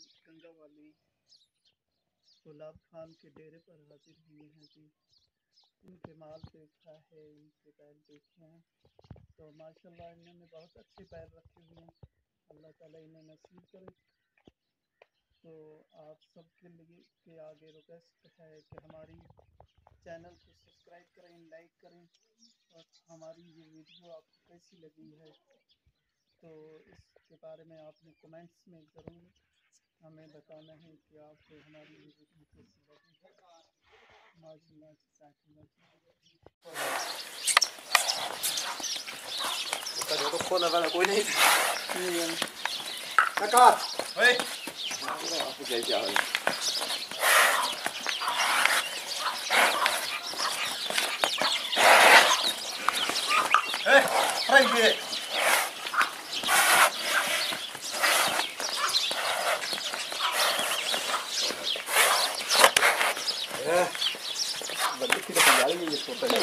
गंगा वाली गुलाब खान के डेरे पर हाजिर हुए हैं जी। इनके माल देखा है, इनके बैल देखे हैं, तो माशाल्लाह इन्होंने बहुत अच्छे बैल रखे हुए हैं। अल्लाह ताला इन्हें नसीब करे। तो आप सबके लिए के आगे रिक्वेस्ट है कि हमारी चैनल को सब्सक्राइब करें, लाइक करें, और हमारी ये वीडियो आपको कैसी लगी है तो इसके बारे में आपने कमेंट्स में ज़रूर हमें बताना है कि आपको हमारी ये वीडियो कैसी लगी है। माशाल्लाह तो खोला वाला कोई नहीं काका ओए आपको क्या क्या है फ्रेंड ये बंदे की तो संभालेंगे इसको पहले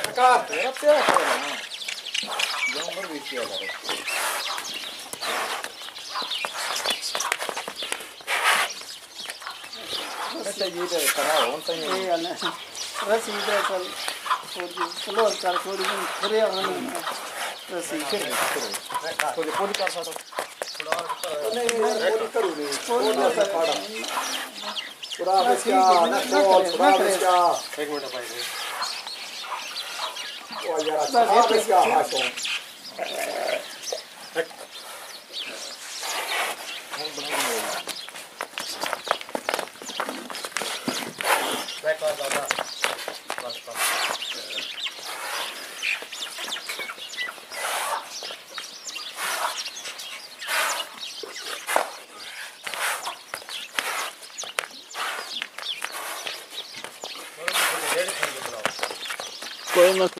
काका तेरा प्यार है ना जंगल भी किया करो अच्छा ये तो करा होता ही है ये ना रस इधर कल चलो कर थोड़ी दिन खरे आने रस इधर थोड़ी पूरी कर सकता नहीं पूरी करूँ नहीं थोड़ी ना पाड़ा पूरा बच्चा ना पूरा बच्चा एक मिनट भाई ओ यार अच्छा बच्चा हाशो बैक और दादा बस कोई मत